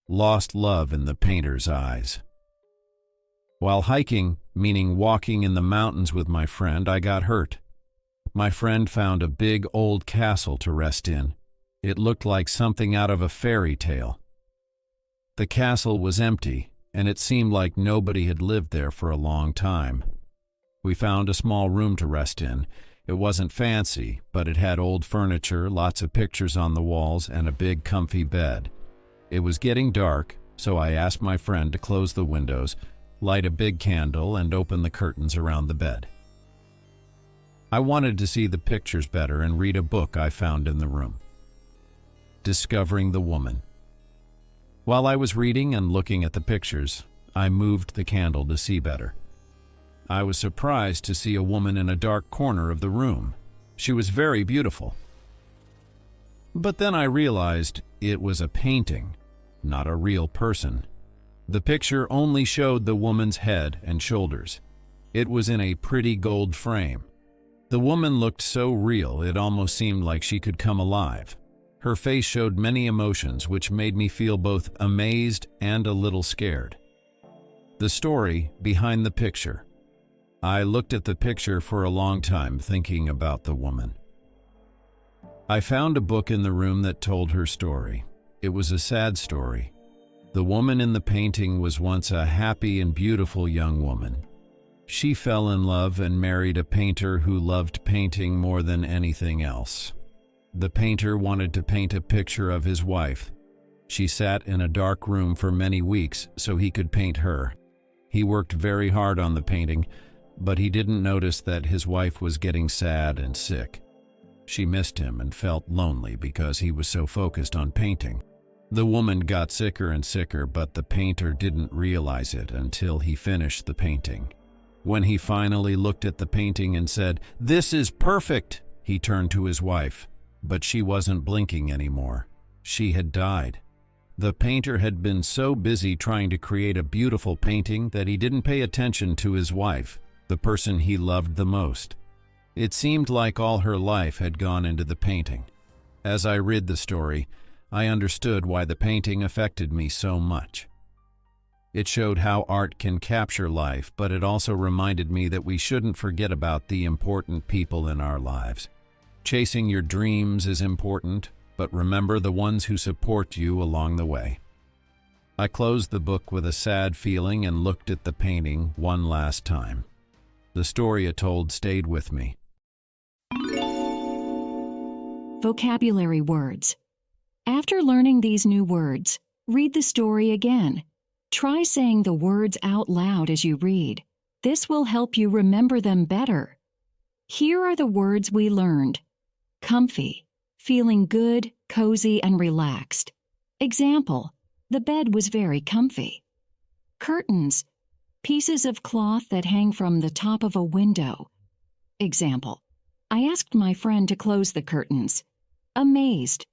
Lost love in the painter's eyes. While hiking, meaning walking in the mountains with my friend, I got hurt. My friend found a big old castle to rest in. It looked like something out of a fairy tale. The castle was empty, and it seemed like nobody had lived there for a long time. We found a small room to rest in. It wasn't fancy, but it had old furniture, lots of pictures on the walls, and a big comfy bed. It was getting dark, so I asked my friend to close the windows, light a big candle, and open the curtains around the bed. I wanted to see the pictures better and read a book I found in the room. Discovering the Woman. While I was reading and looking at the pictures, I moved the candle to see better. I was surprised to see a woman in a dark corner of the room. She was very beautiful. But then I realized it was a painting, not a real person. The picture only showed the woman's head and shoulders. It was in a pretty gold frame. The woman looked so real it almost seemed like she could come alive. Her face showed many emotions, which made me feel both amazed and a little scared. The story behind the picture. I looked at the picture for a long time, thinking about the woman. I found a book in the room that told her story. It was a sad story. The woman in the painting was once a happy and beautiful young woman. She fell in love and married a painter who loved painting more than anything else. The painter wanted to paint a picture of his wife. She sat in a dark room for many weeks so he could paint her. He worked very hard on the painting, but he didn't notice that his wife was getting sad and sick. She missed him and felt lonely because he was so focused on painting. The woman got sicker and sicker, but the painter didn't realize it until he finished the painting. When he finally looked at the painting and said, "This is perfect," he turned to his wife, but she wasn't blinking anymore. She had died. The painter had been so busy trying to create a beautiful painting that he didn't pay attention to his wife, the person he loved the most. It seemed like all her life had gone into the painting. As I read the story, I understood why the painting affected me so much. It showed how art can capture life, but it also reminded me that we shouldn't forget about the important people in our lives. Chasing your dreams is important, but remember the ones who support you along the way. I closed the book with a sad feeling and looked at the painting one last time. The story it told stayed with me. Vocabulary words. After learning these new words, read the story again. Try saying the words out loud as you read. This will help you remember them better. Here are the words we learned. Comfy, feeling good, cozy, and relaxed. Example, the bed was very comfy. Curtains, pieces of cloth that hang from the top of a window. Example, I asked my friend to close the curtains. Amazed,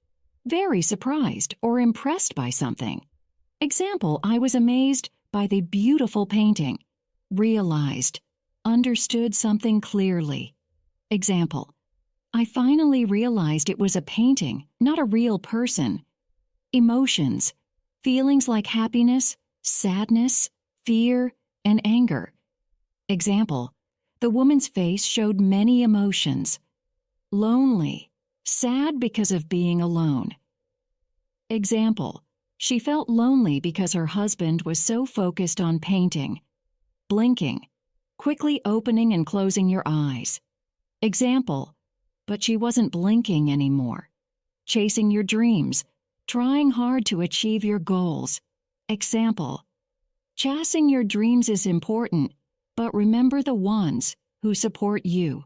very surprised or impressed by something. Example, I was amazed by the beautiful painting. Realized, understood something clearly. Example, I finally realized it was a painting, not a real person. Emotions, feelings like happiness, sadness, fear, and anger. Example, the woman's face showed many emotions. Lonely, sad because of being alone. Example, she felt lonely because her husband was so focused on painting. Blinking, quickly opening and closing your eyes. Example, but she wasn't blinking anymore. Chasing your dreams, trying hard to achieve your goals. Example, chasing your dreams is important, but remember the ones who support you.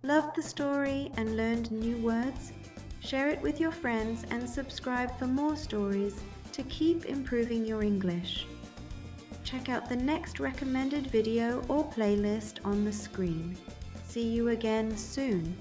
Loved the story and learned new words? Share it with your friends and subscribe for more stories to keep improving your English. Check out the next recommended video or playlist on the screen. See you again soon.